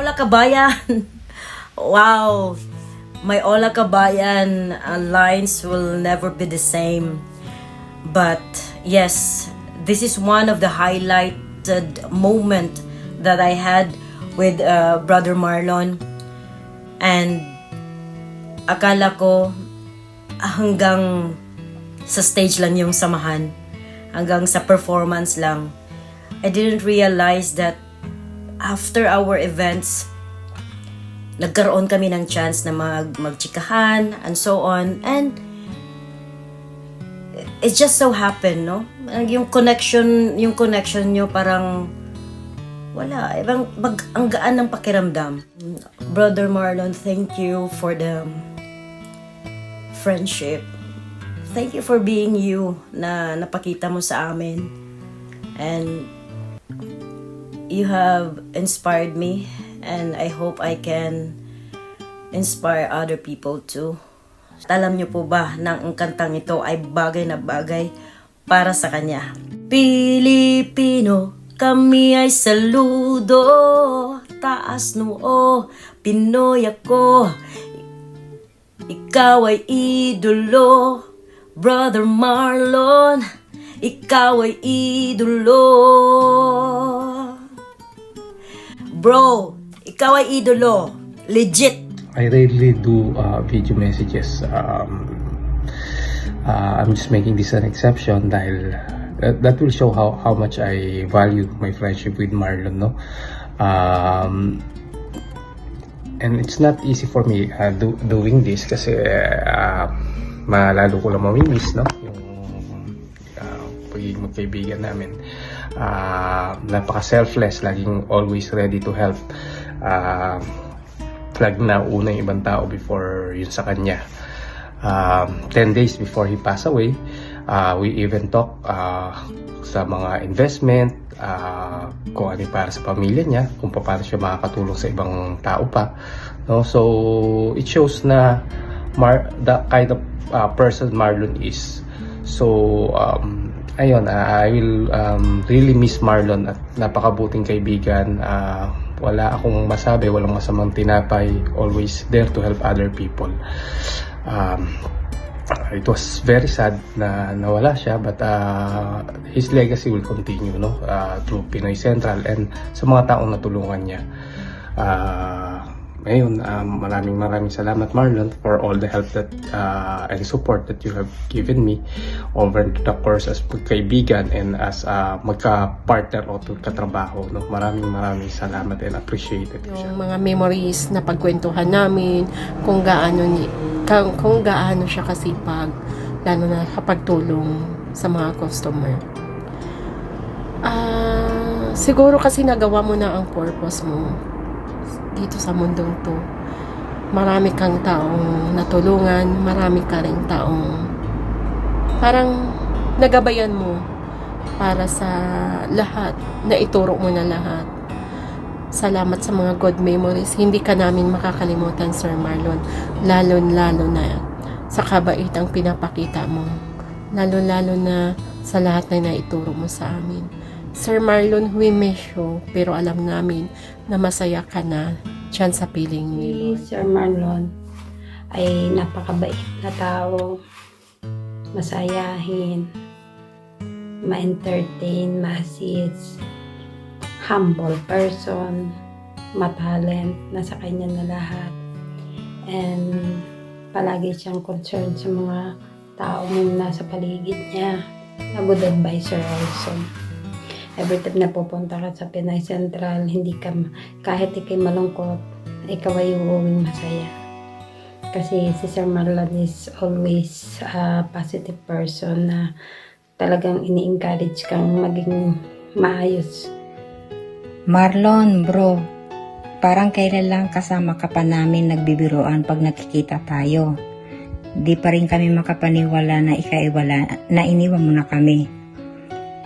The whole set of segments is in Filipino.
Ola Kabayan! Wow! My Ola Kabayan lines will never be the same. But yes, this is one of the highlighted moment that I had with Brother Marlon. And akala ko hanggang sa stage lang yung samahan. Hanggang sa performance lang. I didn't realize that after our events, nagkaroon kami ng chance na magchikahan and so on. And it just so happened, no? Yung connection nyo parang wala. Ang gaan ng pakiramdam. Brother Marlon, thank you for the friendship. Thank you for being you na napakita mo sa amin. And you have inspired me, and I hope I can inspire other people too. Alam niyo po ba na ang kantang ito ay bagay na bagay para sa kanya? Pilipino, kami ay saludo, taas noo, Pinoy ako, ikaw ay idolo, Brother Marlon, ikaw ay idolo. Bro, ikaw ay idolo. Legit. I rarely do video messages. I'm just making this an exception dahil that will show how much I value my friendship with Marlon, no? And it's not easy for me doing this kasi malalo ko lang mamimiss, no? Yung pagiging magkaibigan namin. Napaka-selfless, laging always ready to help. Flag na una yung ibang tao before yun sa kanya. 10 days before he passed away, we even talk sa mga investment, kung ano para sa pamilya niya, kung paano siya makakatulong sa ibang tao pa, no? So it shows na the kind of person Marlon is. So ayun, I will really miss Marlon at napakabuting kaibigan. Wala akong masabi, walang masamang tinapay, always there to help other people. It was very sad na nawala siya, but his legacy will continue, no? Through Pinoy Central and sa mga taong natulungan niya. Ngayon, maraming salamat Marlon for all the help that and support that you have given me over the course as magkaibigan and as magka-partner o katrabaho, no? Maraming salamat and appreciated ko siya. Yung mga memories na pagkwentuhan namin, kung gaano siya kasipag, lalo na kapag tulong sa mga customer. Siguro kasi nagawa mo na ang purpose mo dito sa mundong to. Marami kang taong natulungan, marami ka ring taong parang nagabayan mo para sa lahat, na ituro mo na lahat. Salamat sa mga good memories. Hindi ka namin makakalimutan, Sir Marlon. Lalo na sa kabaitang pinapakita mo. Lalo na sa lahat na naituro mo sa amin. Sir Marlon, we miss you, pero alam namin na masaya ka na dyan sa piling ni Lord. Sir Marlon ay napakabait na tao, masayahin, ma-entertain, ma-assist, humble person, matalent, nasa kanya na lahat. And palagi siyang concerned sa mga tao na nasa paligid niya. A good advisor also. Every time na pupunta ka sa Pinoy Central, kahit ikay malungkot, ikaw ay uuwing masaya. Kasi si Sir Marlon is always a positive person na talagang ini-encourage kang maging maayos. Marlon, bro, parang kailan lang kasama ka pa namin nagbibiroan pag nakikita tayo. Di pa rin kami makapaniwala na na iniwan mo na kami.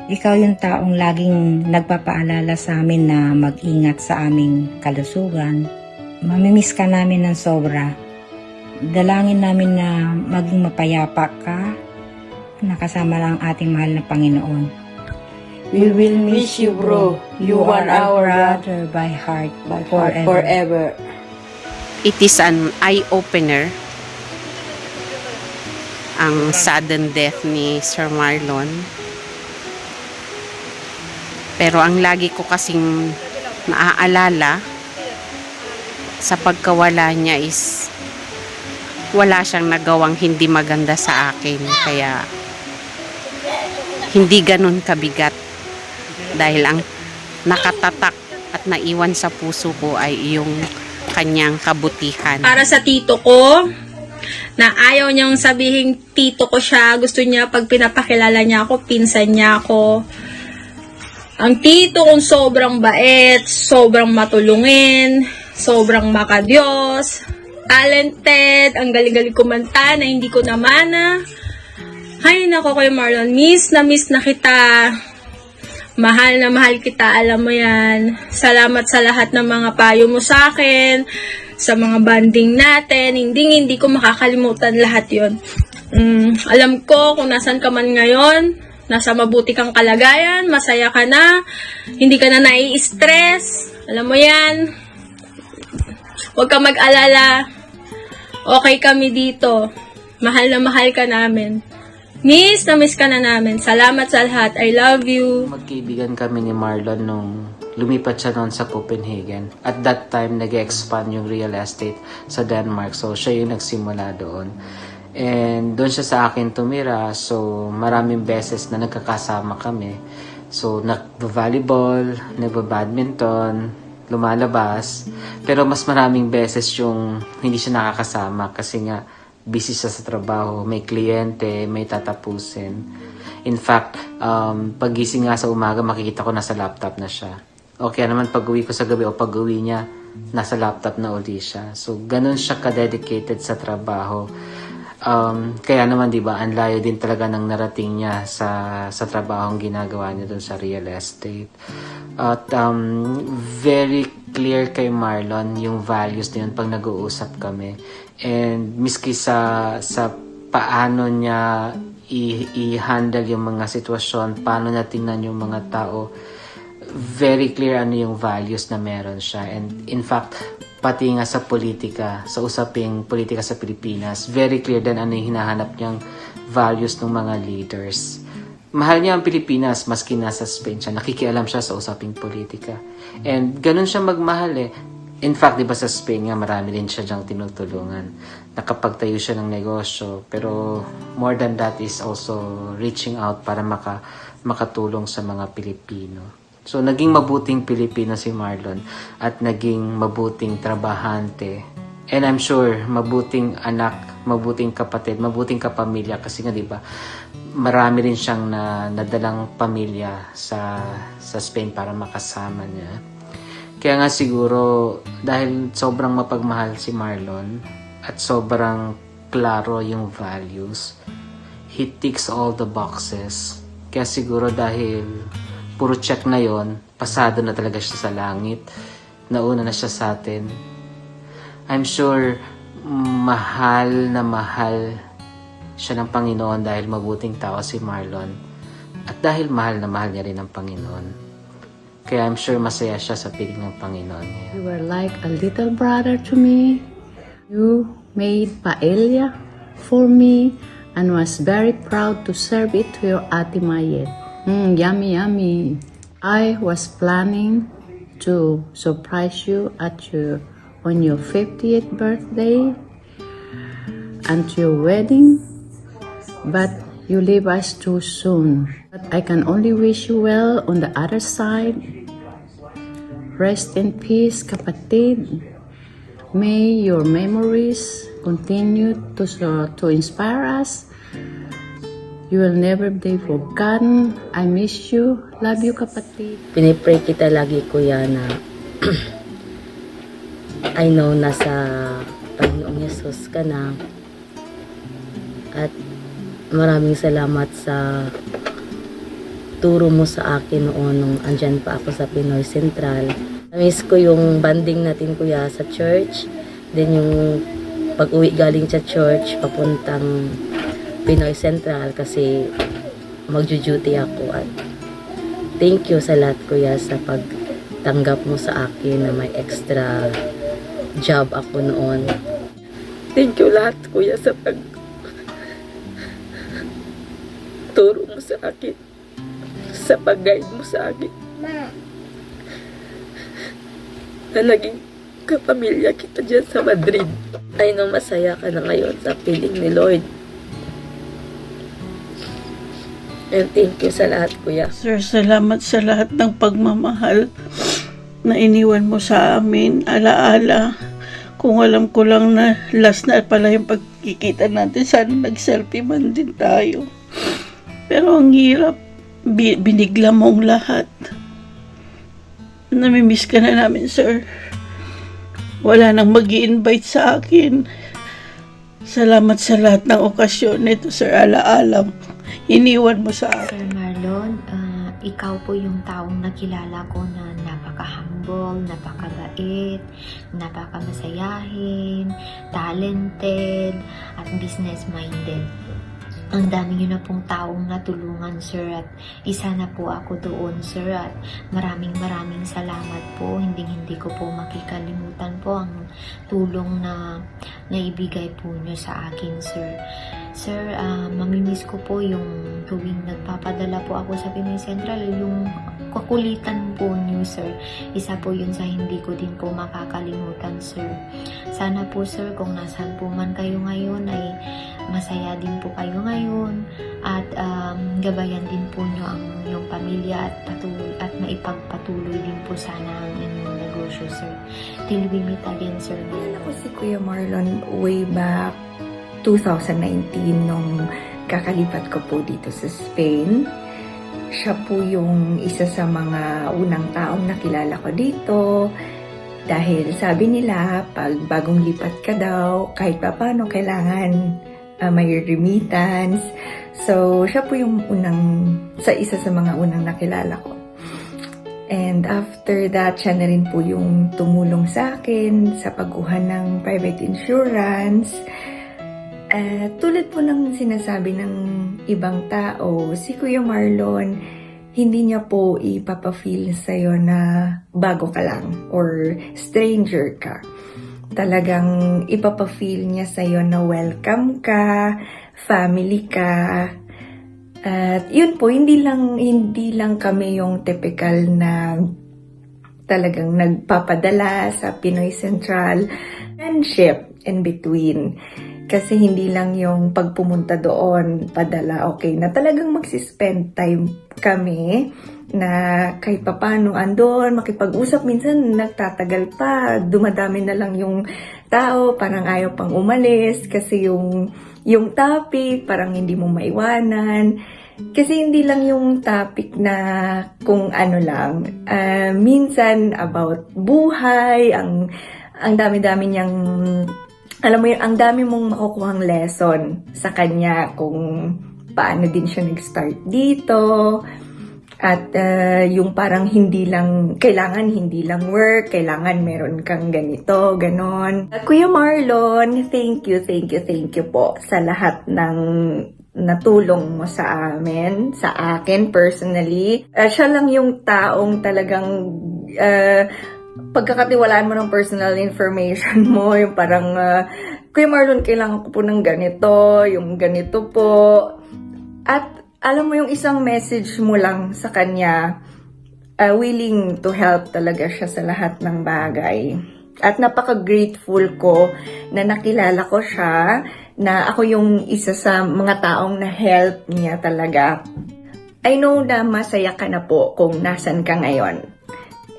Ikaw yung taong laging nagpapaalala sa amin na mag-ingat sa aming kalusugan. Mamimiss ka namin ng sobra. Dalangin namin na maging mapayapa ka, nakasama lang ang ating mahal na Panginoon. We will miss you, bro. You are our brother by heart, forever. forever. It is an eye-opener ang sudden death ni Sir Marlon. Pero ang lagi ko kasing naaalala sa pagkawala niya is wala siyang nagawang hindi maganda sa akin. Kaya hindi ganun kabigat dahil ang nakatatak at naiwan sa puso ko ay yung kanyang kabutihan. Para sa tito ko, na ayaw niyang sabihin tito ko siya. Gusto niya pag pinapakilala niya ako, pinsan niya ako. Ang tito kong sobrang bait, sobrang matulungin, sobrang makadiyos, talented, ang galing-galing kumanta na hindi ko namana. Ay, nako kay Marlon, miss na kita. Mahal na mahal kita, alam mo yan. Salamat sa lahat ng mga payo mo sa akin, sa mga banding natin. Hindi ko makakalimutan lahat yon. Alam ko kung nasan ka man ngayon, nasa mabuti kang kalagayan, masaya ka na, hindi ka na nai-stress. Alam mo yan. Huwag ka mag-alala. Okay kami dito. Mahal na mahal ka namin. Miss na miss ka na namin. Salamat sa lahat. I love you. Magkaibigan kami ni Marlon nung lumipat siya noon sa Copenhagen. At that time, nag-expand yung real estate sa Denmark. So, siya yung nagsimula doon. And doon siya sa akin tumira. So, maraming beses na nagkakasama kami. So, nag-volleyball, nag-badminton, lumalabas. Pero mas maraming beses yung hindi siya nakakasama kasi nga busy siya sa trabaho, may kliyente, may tatapusin. In fact, pagising nga sa umaga, makikita ko nasa laptop na siya. Okay naman pag-uwi ko sa gabi o pag-uwi niya, nasa laptop na uli siya. So, ganun siya ka-dedicated sa trabaho. Kaya naman, di ba, ang layo din talaga ng narating niya sa trabahong ginagawa niya doon sa real estate. At very clear kay Marlon yung values na yun pag nag-uusap kami. And miski sa paano niya i-handle yung mga sitwasyon, paano niya tingnan yung mga tao, very clear ano yung values na meron siya. And in fact, pati nga sa politika, sa usaping politika sa Pilipinas, very clear din ano yung hinahanap niyang values ng mga leaders. Mahal niya ang Pilipinas, maski nasa Spain siya, nakikialam siya sa usaping politika. And ganun siya magmahal eh. In fact, di ba sa Spain nga, marami din siya dyang tinutulungan. Nakapagtayo siya ng negosyo. Pero more than that is also reaching out para makatulong sa mga Pilipino. So, naging mabuting Pilipino si Marlon at naging mabuting trabahante. And I'm sure, mabuting anak, mabuting kapatid, mabuting kapamilya. Kasi nga, di ba, marami rin siyang nadalang pamilya sa Spain para makasama niya. Kaya nga siguro, dahil sobrang mapagmahal si Marlon at sobrang klaro yung values, he ticks all the boxes. Kaya siguro dahil puro check na yon, pasado na talaga siya sa langit, nauna na siya sa atin. I'm sure mahal siya ng Panginoon dahil mabuting tao si Marlon at dahil mahal na mahal niya rin ng Panginoon. Kaya I'm sure masaya siya sa piling ng Panginoon niya. You were like a little brother to me. You made paella for me and was very proud to serve it to your Ate Mayet. Yummy, yummy. I was planning to surprise you on your 50th birthday and your wedding, but you leave us too soon. But I can only wish you well on the other side. Rest in peace, kapatid. May your memories continue to inspire us. You will never be forgotten. I miss you. Love you, kapatid. Pinipray kita lagi, kuya, na I know nasa Panginoong Yesus ka na. At maraming salamat sa turo mo sa akin noon nung andyan pa ako sa Pinoy Central. Namiss ko yung banding natin, kuya, sa church. Then yung pag-uwi galing sa church, papuntang Pinoy Central kasi magjo-duty ako at thank you sa lahat, kuya, sa pagtanggap mo sa akin na may extra job ako noon. Thank you lahat, kuya, sa turo mo sa akin, sa pag-guide mo sa akin. Na naging kapamilya kita dyan sa Madrid. I know masaya ka na ngayon sa piling ni Lord. And thank you sa lahat, kuya. Sir, salamat sa lahat ng pagmamahal na iniwan mo sa amin. Alaala, kung alam ko lang na last na pala yung pagkikita natin, sana nag-selfie man din tayo. Pero ang hirap, binigla mong lahat. Namimiss ka na namin, sir. Wala nang mag-i-invite sa akin. Salamat sa lahat ng okasyon nito, sir. Alaala, iniwan mo sa akin. Sir Marlon, ikaw po yung taong nakilala ko na napaka-humble, napakabait, napakamasayahin, talented, at business-minded. Ang dami nyo na pong taong natulungan, sir, at isa na po ako doon, sir, at maraming salamat po. Hindi ko po makikalimutan po ang tulong na naibigay po nyo sa akin, sir. Sir, mamimiss ko po yung tuwing nagpapadala po ako sa Pinoy Central, yung kakulitan po niyo, sir. Isa po yun sa hindi ko din po makakalimutan, sir. Sana po, sir, kung nasan po man kayo ngayon ay masaya din po kayo ngayon at gabayan din po nyo ang inyong pamilya at maipagpatuloy din po sana ang inyong negosyo, sir. Till we meet again, sir. Ako si Kuya Marlon way back 2019 nung kakalipat ko po dito sa Spain. Siya po yung isa sa mga unang taong nakilala ko dito. Dahil sabi nila, pag bagong lipat ka daw, kahit pa paano kailangan may remittance. So, siya po yung isa sa mga unang nakilala ko. And after that, siya na rin po yung tumulong sa akin sa pagkuha ng private insurance. Tulad po ng sinasabi ng ibang tao, si Kuya Marlon, hindi niya po ipapafeel sa'yo na bago ka lang or stranger ka. Talagang ipapafeel niya sa'yo na welcome ka, family ka. At yun po, hindi lang kami yung typical na talagang nagpapadala sa Pinoy Central. Friendship in between. Kasi hindi lang yung pagpumunta doon, padala, okay na. Talagang magsispend time kami na kahit papano andon, makipag-usap. Minsan nagtatagal pa, dumadami na lang yung tao, parang ayaw pang umalis kasi yung topic, parang hindi mo maiwanan. Kasi hindi lang yung topic na kung ano lang, minsan about buhay, ang dami-dami niyang, alam mo yun, ang dami mong makukuhang lesson sa kanya kung paano din siya nag-start dito. At yung parang hindi lang work, kailangan meron kang ganito, ganon. Kuya Marlon, thank you po sa lahat ng natulong mo sa amin, sa akin personally. Siya lang yung taong talagang pagkakatiwalaan mo ng personal information mo, yung parang, Kuya Marlon, kailangan ko po ng ganito, yung ganito po. At alam mo yung isang message mo lang sa kanya, willing to help talaga siya sa lahat ng bagay. At napaka-grateful ko na nakilala ko siya, na ako yung isa sa mga taong na-help niya talaga. I know na masaya ka na po kung nasan ka ngayon.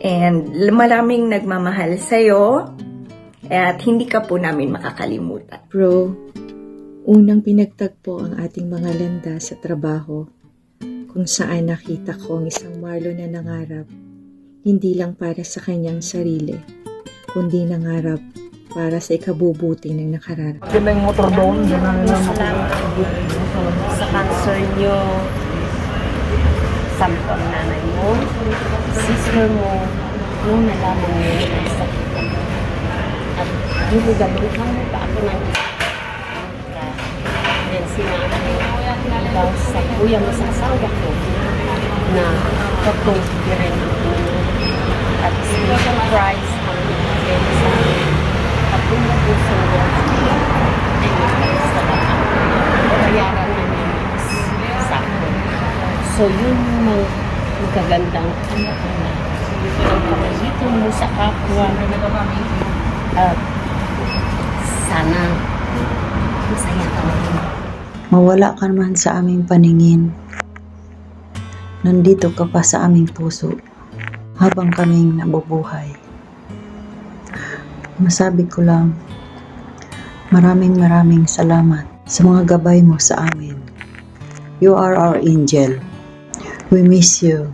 And maraming nagmamahal sa'yo at hindi ka po namin makakalimutan. Bro, unang pinagtagpo ang ating mga landas sa trabaho kung saan nakita ko ang isang Marlon na nangarap hindi lang para sa kanyang sarili, kundi nangarap para sa ikabubuti ng nakararap. Yung motor doon, Sa cancer nyo, sampo ang nanay mo, sister mo, nung nalaman mo yung sakit ka. At hindi gamitan mo pa ako ng then sinabi daw sa kuya mo sa asawa ko na patuloy rin ako at special prize ang binigay sa akin. Patuloy po sa bayaran na niya sa akin. So yun yung magagandang anak-anak. Ang pamagitan mo sa kapwa at sana masaya ka rin. Mawala ka naman sa aming paningin. Nandito ka pa sa aming puso habang kaming nabubuhay. Masabi ko lang, maraming salamat sa mga gabay mo sa amin. You are our angel. We miss you.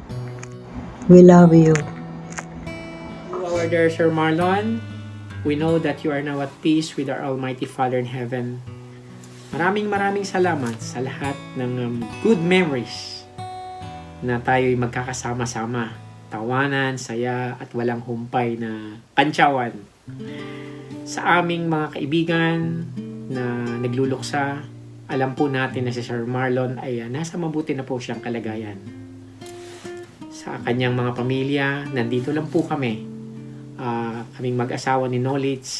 We love you. Our dear Sir Marlon, we know that you are now at peace with our Almighty Father in Heaven. Maraming salamat sa lahat ng good memories na tayo'y magkakasama-sama. Tawanan, saya at walang humpay na kantsawan. Sa aming mga kaibigan na nagluluksa, alam po natin na si Sir Marlon ay nasa mabuti na po siyang kalagayan. Sa kanyang mga pamilya, nandito lang po kami. Kaming mag-asawa ni Knowledge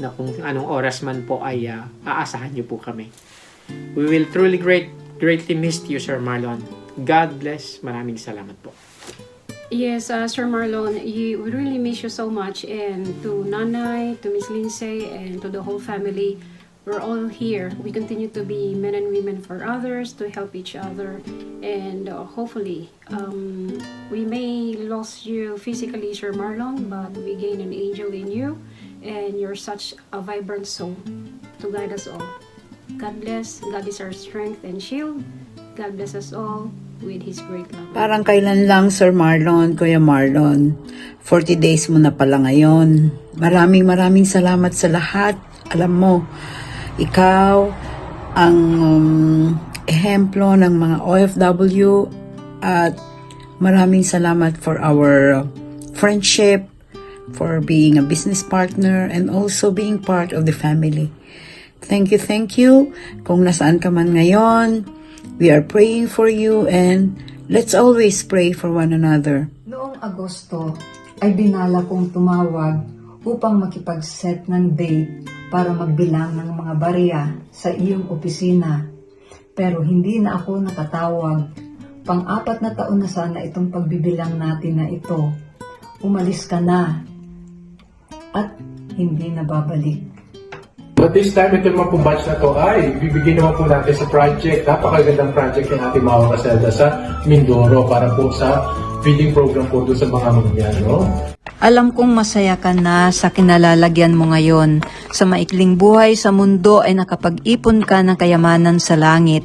na kung anong oras man po ay aasahan niyo po kami. We will truly greatly miss you, Sir Marlon. God bless. Maraming salamat po. Yes, Sir Marlon, we really miss you so much, and to Nanay, to Miss Lindsay, and to the whole family, we're all here. We continue to be men and women for others, to help each other, and hopefully, we may lose you physically, Sir Marlon, but we gain an angel in you, and you're such a vibrant soul to guide us all. God bless. God is our strength and shield. God bless us all with His great love. Parang kailan lang, Sir Marlon, Kuya Marlon. 40 days mo na pala ngayon. Maraming salamat sa lahat. Alam mo, ikaw ang ehemplo ng mga OFW at maraming salamat for our friendship, for being a business partner, and also being part of the family. Thank you. Kung nasaan ka man ngayon, we are praying for you, and let's always pray for one another. Noong Agosto ay binala kong tumawag upang makipag-set ng date para magbilang ng mga barya sa iyong opisina. Pero hindi na ako nakatawag. Pang-4 na taon na sana itong pagbibilang natin na ito. Umalis ka na at hindi na babalik. But this time, ito naman pong batch na to ay bibigyan naman po natin sa project. Napakagandang project ng ating mga kaselda sa Mindoro para po sa feeding program po doon sa mga mangyan, no? Alam kong masaya ka na sa kinalalagyan mo ngayon. Sa maikling buhay sa mundo ay nakapag-ipon ka ng kayamanan sa langit.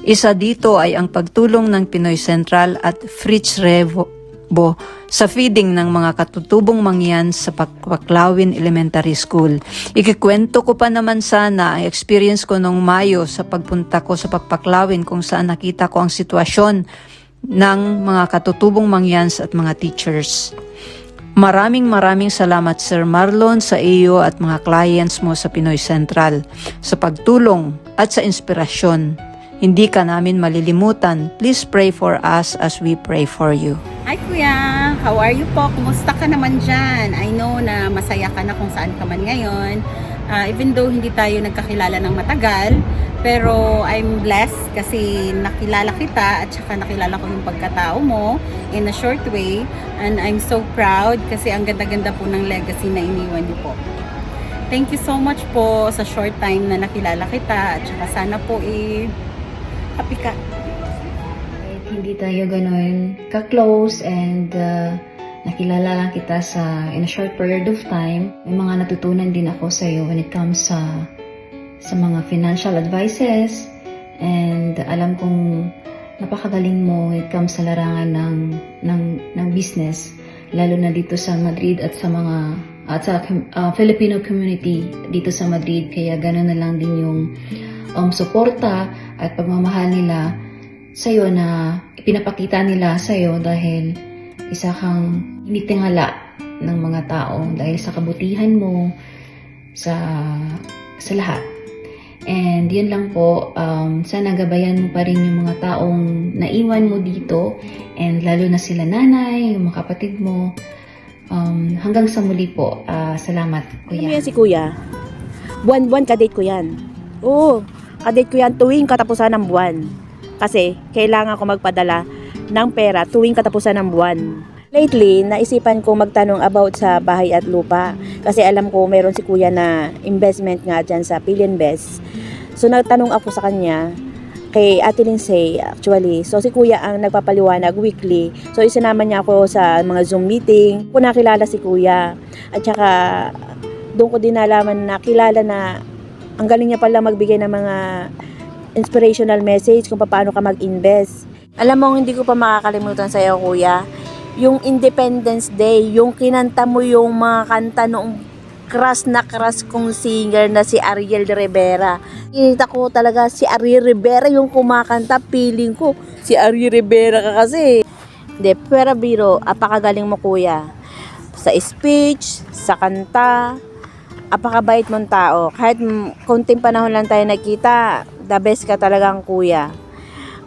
Isa dito ay ang pagtulong ng Pinoy Central at Fritz Revo sa feeding ng mga katutubong mangyan sa Paklawin Elementary School. Ikikwento ko pa naman sana ang experience ko noong Mayo sa pagpunta ko sa Paklawin kung saan nakita ko ang sitwasyon ng mga katutubong mangyans at mga teachers. Maraming salamat, Sir Marlon, sa iyo at mga clients mo sa Pinoy Central sa pagtulong at sa inspirasyon. Hindi ka namin malilimutan. Please pray for us as we pray for you. Hi Kuya! How are you po? Kumusta ka naman dyan? I know na masaya ka na kung saan ka man ngayon. Even though hindi tayo nagkakilala ng matagal, pero I'm blessed kasi nakilala kita at saka nakilala ko yung pagkatao mo in a short way. And I'm so proud kasi ang ganda-ganda po ng legacy na iniwan niyo po. Thank you so much po sa short time na nakilala kita at saka sana po happy ka. Hindi tayo gano'n ka-close and nakilala lang kita in a short period of time. May mga natutunan din ako sa iyo when it comes sa mga financial advices, and alam kong napakagaling mo when it comes sa larangan ng business, lalo na dito sa Madrid at sa Filipino community dito sa Madrid. Kaya gano'n na lang din yung suporta at pagmamahal nila sa'yo na ipinapakita nila sa'yo dahil isa kang hindi tingala ng mga tao dahil sa kabutihan mo sa lahat. And yun lang po, sana gabayan mo pa rin yung mga taong naiwan mo dito And lalo na sila nanay, yung mga kapatid mo. Hanggang sa muli po. Salamat, Kuya. Ano yan si Kuya? Buwan-buwan kadate ko yan. Oo, kadate ko yan tuwing katapusan ng buwan. Kasi kailangan ko magpadala ng pera tuwing katapusan ng buwan. Lately, naisipan ko magtanong about sa bahay at lupa. Kasi alam ko meron si Kuya na investment nga dyan sa Pilinvest. So nagtanong ako sa kanya, kay Ate Lindsay actually. So si Kuya ang nagpapaliwanag weekly. So isinama niya ako sa mga Zoom meeting. Kung nakilala si Kuya. At saka doon ko din nalaman na kilala na ang galing niya pala magbigay ng mga inspirational message kung paano ka mag-invest. Alam mo, hindi ko pa makakalimutan sa iyo, Kuya. Yung Independence Day, yung kinanta mo yung mga kanta noong crush na crush kong singer na si Ariel Rivera. Kinita ko talaga si Ariel Rivera yung kumakanta. Feeling ko, si Ariel Rivera ka kasi. Hindi, pero biro, apakagaling mo, Kuya. Sa speech, sa kanta, apakabait mong tao. Kahit konting panahon lang tayo nakita, the best ka talagang, Kuya.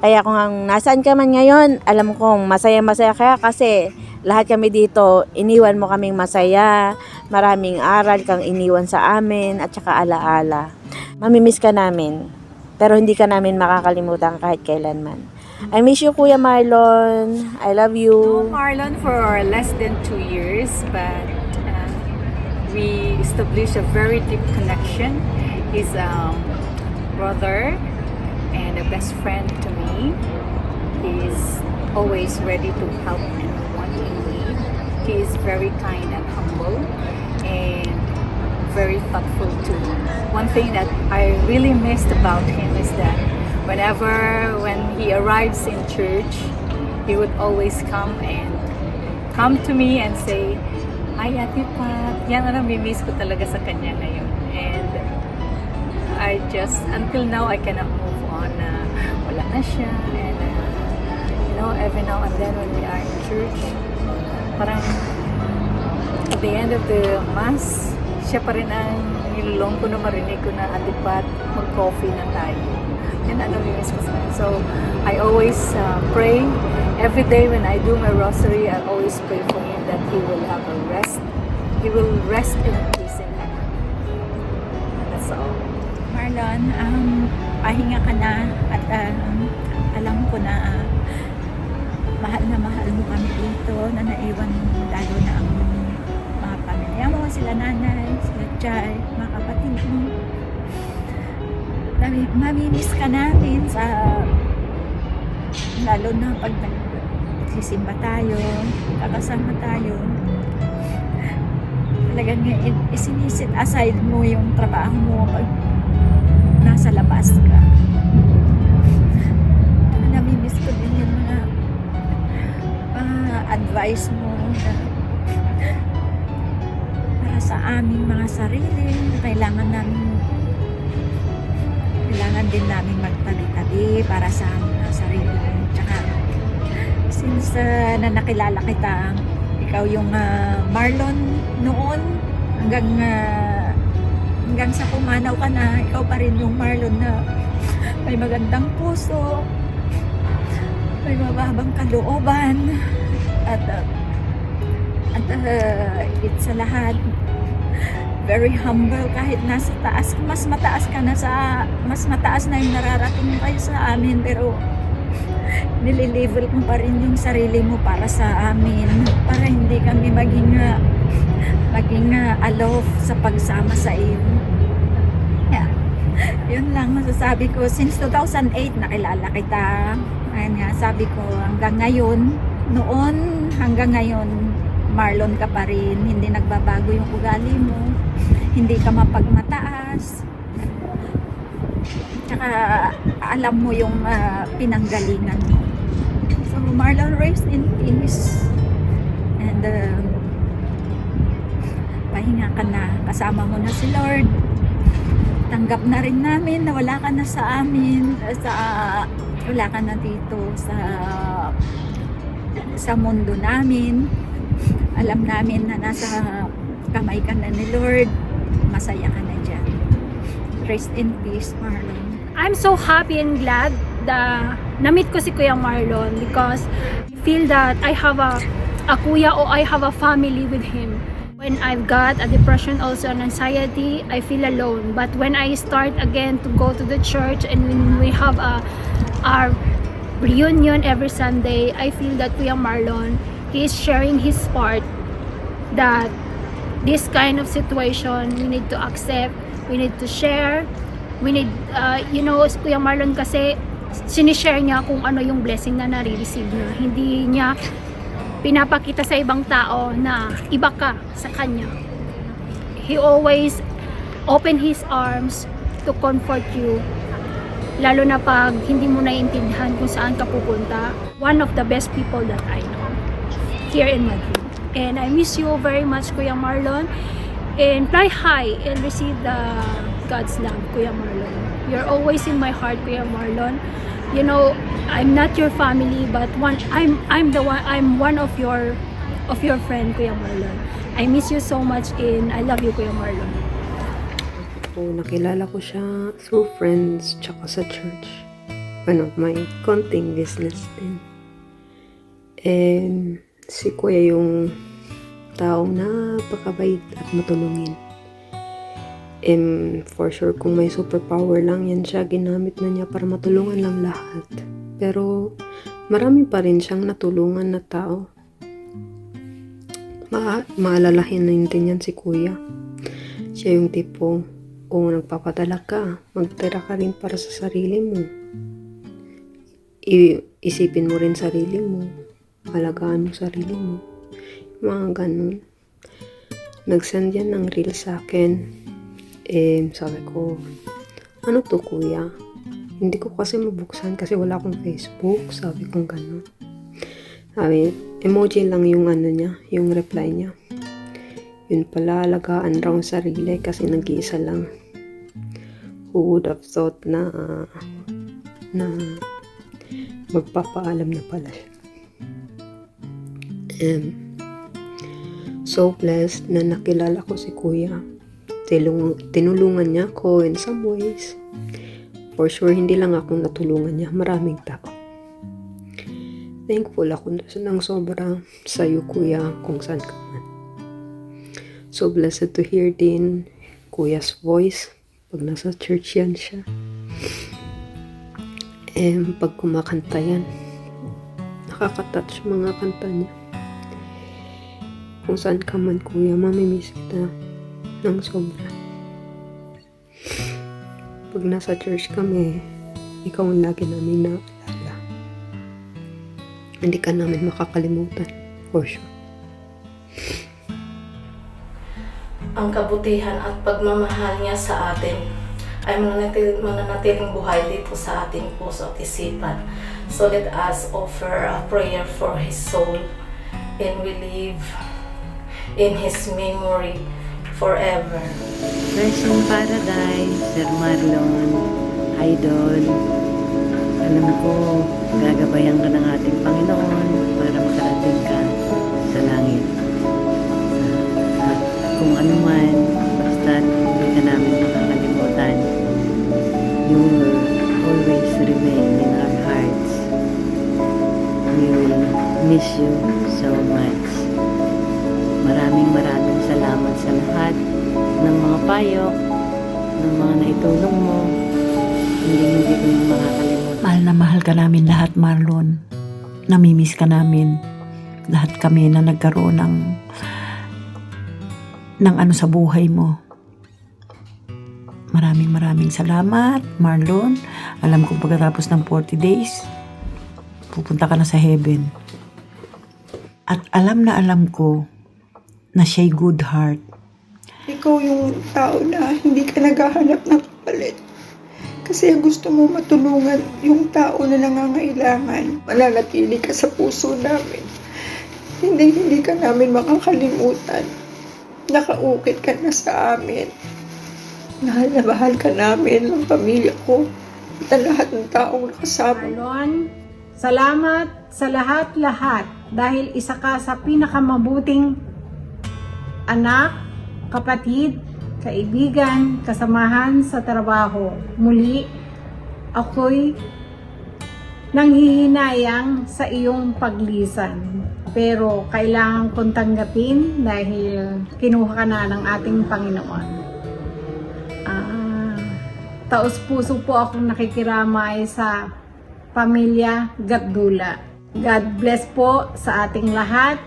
Kaya kung nasaan ka man ngayon, alam kong masaya-masaya ka kasi lahat kami dito, iniwan mo kaming masaya. Maraming aral kang iniwan sa amin at saka alaala. Mamimiss ka namin, pero hindi ka namin makakalimutan kahit kailanman. I miss you, Kuya Marlon. I love you. Marlon for less than 2 years, but we established a very deep connection. He's a brother and a best friend to me. He is always ready to help anyone in need. He is very kind and humble and very thoughtful too. One thing that I really missed about him is that when he arrives in church, he would always come to me and say, "Hi, Ate Pat." Yan ang namimiss ko talaga sa kanya ngayon. And until now, I cannot move on. Wala na siya. And, every now and then when we are in church, parang at the end of the Mass, siya pa rin ang nilulong ko na marinig ko na, "Ate Pat, mag-coffee na tayo." Yan ang namimiss ko sa kanya. So, I always pray. Every day when I do my rosary, I always pray for him that he will have a rest. He will rest in peace in heaven. That's all. Marlon, pahinga ka na at alam ko na mahal mo kami dito na naiwan mo, lalo na ang mga pamilya mo, sila nanay, sila Chay, mga kapatid mo. Mamimiss ka namin lalo na pag nagsisimba tayo, kakasama tayo. Talagang isinisit aside mo yung trabaho mo pag nasa labas ka. Namimiss ko din yung mga advice mo para sa aming mga sarili. Kailangan din namin magtabi-tabi para sa aming mga sarili. Tsaka since na nakilala kita, ikaw yung Marlon noon hanggang sa pumanaw ka na, ikaw pa rin yung Marlon na may magandang puso, may mababang kalooban, at it's sa lahat very humble. Kahit nasa taas, mas mataas na yung nararating mo kayo sa amin, pero nililevel mo pa rin yung sarili mo para sa amin, para hindi kami maging alof sa pagsama sa iyo. Yeah. Yun lang masasabi ko. Since 2008 nakilala kita. Ayan nga, sabi ko hanggang ngayon, noon hanggang ngayon, Marlon ka pa rin. Hindi nagbabago yung ugali mo. Hindi ka mapagmataas. Tsaka alam mo yung pinanggalingan mo. So Marlon, rest in peace. And pahinga ka na. Kasama mo na si Lord. Tanggap na rin namin na wala ka na sa amin. Wala ka na dito sa mundo namin. Alam namin na nasa kamay ka na ni Lord. Masaya ka na dyan. Rest in peace, Marlon. I'm so happy and glad na na-meet ko si Kuya Marlon because feel that I have a kuya or I have a family with him. When I've got a depression also and anxiety, I feel alone. But when I start again to go to the church and when we have our reunion every Sunday, I feel that Kuya Marlon, he is sharing his part that this kind of situation we need to accept, we need to share, we need, Kuya Marlon kasi sinishare niya kung ano yung blessing na nare-receive niya. Hindi niya pinapakita sa ibang tao na iba ka sa kanya. He always open his arms to comfort you, lalo na pag hindi mo naiintindihan kung saan ka pupunta. One of the best people that I know here in Madrid. And I miss you very much, Kuya Marlon. And fly high and receive the God's love, Kuya Marlon. You're always in my heart, Kuya Marlon. You know, I'm not your family, but I'm one of your friend, Kuya Marlon. I miss you so much and I love you, Kuya Marlon. Nakilala ko siya through friends tsaka sa church. May konting business din. And si Kuya yung taong napakabait at matulungin. And for sure, kung may superpower lang yan siya, ginamit na niya para matulungan lang lahat. Pero marami pa rin siyang natulungan na tao. Maalalahin na din yan si Kuya. Siya yung tipo, nagpapadala ka, magtira ka rin para sa sarili mo. Isipin mo rin sarili mo, alagaan mo sarili mo. Mga ganun. Nag-send yan ng reel sa akin. Sabi ko, ano to Kuya? Hindi ko kasi mabuksan kasi wala akong Facebook. Sabi ko gano'n. Sabi, emoji lang yung niya, yung reply niya. Yun pala, alagaan raw ang sarili kasi nag-iisa lang. Who would have thought na magpapaalam na pala siya. So blessed na nakilala ko si Kuya. Tinulungan niya ako in some ways. For sure, hindi lang ako natulungan niya. Maraming tao. Thankful ako ng sobra sa'yo, Kuya, kung saan ka man. So blessed to hear din Kuya's voice pag nasa church yan siya. Pag kumakanta yan, nakaka-touch mga kanta niya. Kung saan ka man, Kuya, mamimiss kita ng sobra. Pag nasa church kami, ikaw ang lagi namin naalala. Hindi ka namin makakalimutan, for sure. Ang kabutihan at pagmamahal niya sa atin ay mananatiling buhay dito sa ating puso at isipan. So let us offer a prayer for his soul and we live in his memory forever. Rest in Paradise, Sir Marlon, Idol. Alam ko, gagabayan ka ng ating Panginoon para makarating ka sa langit. At kung ano man, basta hindi ka namin makakalimutan, you will always remain in our hearts. We will miss you so much. Maraming salamat sa lahat ng mga payo, ng mga naitulong mo. Hindi ko makakalimutan. Mahal ka namin lahat, Marlon. Namimiss ka namin. Lahat kami na nagkaroon ng ano sa buhay mo. Maraming salamat, Marlon. Alam ko pagkatapos ng 40 days, pupunta ka na sa heaven. At alam ko na siya'y good heart. Ikaw yung tao na hindi ka naghahanap ng kapalit. Kasi gusto mo matulungan yung tao na nangangailangan. Mananatili ka sa puso namin. Hindi ka namin makakalimutan. Nakaukit ka na sa amin. Mahal na mahal ka namin, ang pamilya ko, at lahat ng taong nakasama. Marlon, salamat sa lahat-lahat dahil isa ka sa pinakamabuting anak, kapatid, kaibigan, kasamahan sa trabaho. Muli, ako'y nanghihinayang sa iyong paglisan. Pero kailangan kong tanggapin dahil kinuha ka na ng ating Panginoon. Taos puso po akong nakikiramay sa pamilya Gatdula. God bless po sa ating lahat.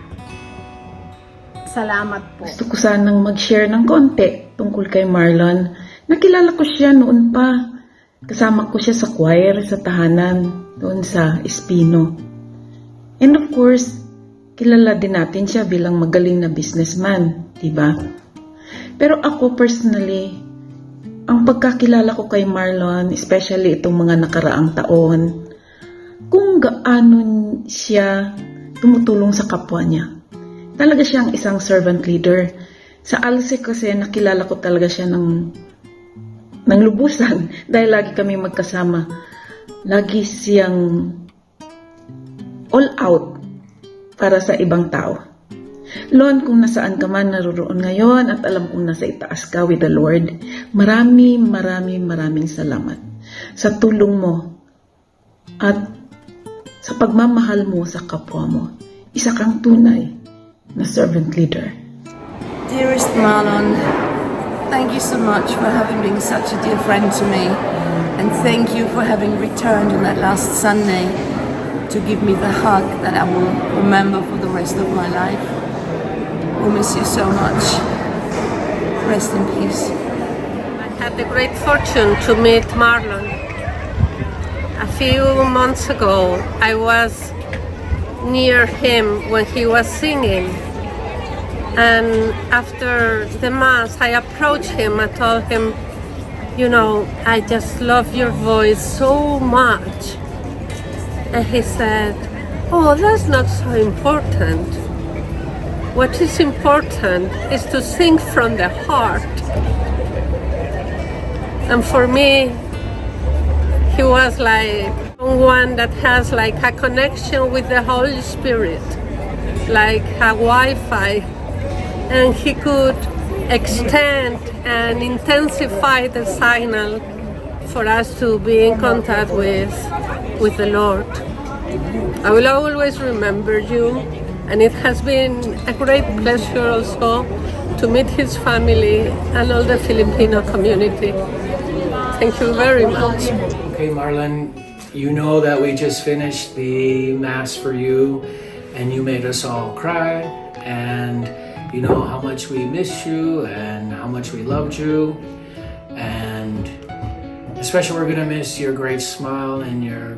Salamat po. Gusto ko sanang mag-share ng konti tungkol kay Marlon. Nakilala ko siya noon pa. Kasama ko siya sa choir sa tahanan doon sa Espino. And of course, kilala din natin siya bilang magaling na businessman, diba? Pero ako personally, ang pagkakilala ko kay Marlon, especially itong mga nakaraang taon, kung gaano siya tumutulong sa kapwa niya. Talaga siyang isang servant leader. Sa ALSE kasi nakilala ko talaga siya ng lubusan dahil lagi kami magkasama. Lagi siyang all out para sa ibang tao. Lon, kung nasaan ka man naroon ngayon at alam kong nasa itaas ka with the Lord, maraming salamat sa tulong mo at sa pagmamahal mo sa kapwa mo. Isa kang tunay na servant leader. Dearest Marlon, thank you so much for having been such a dear friend to me, and thank you for having returned on that last Sunday to give me the hug that I will remember for the rest of my life. We'll miss you so much. Rest in peace. I had the great fortune to meet Marlon. A few months ago, I was near him when he was singing. And after the Mass, I approached him and told him, you know, I just love your voice so much. And he said, oh, that's not so important. What is important is to sing from the heart. And for me, he was like someone that has like a connection with the Holy Spirit, like a Wi-Fi, and he could extend and intensify the signal for us to be in contact with the Lord. I will always remember you, and it has been a great pleasure also to meet his family and all the Filipino community. Thank you very much. Okay, Marlon, you know that we just finished the Mass for you, and you made us all cry, and you know how much we missed you and how much we loved you, and especially we're gonna miss your great smile and your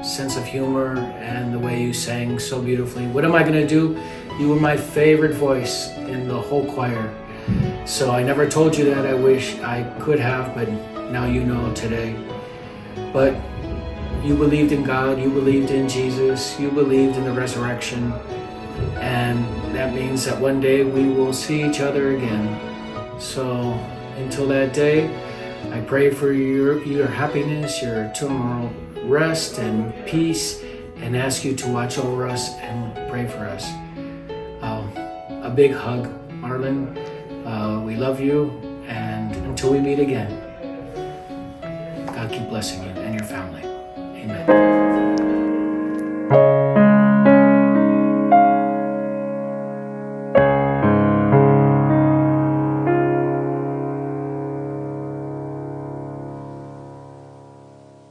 sense of humor and the way you sang so beautifully. What am I gonna do? You were my favorite voice in the whole choir. So I never told you that. I wish I could have, but now you know today. But you believed in God, you believed in Jesus, you believed in the resurrection, and that means that one day we will see each other again. So until that day, I pray for your happiness, your eternal rest and peace, and ask you to watch over us and pray for us. A big hug, Marlon. We love you, and until we meet again, God keep blessing you and your family. Amen.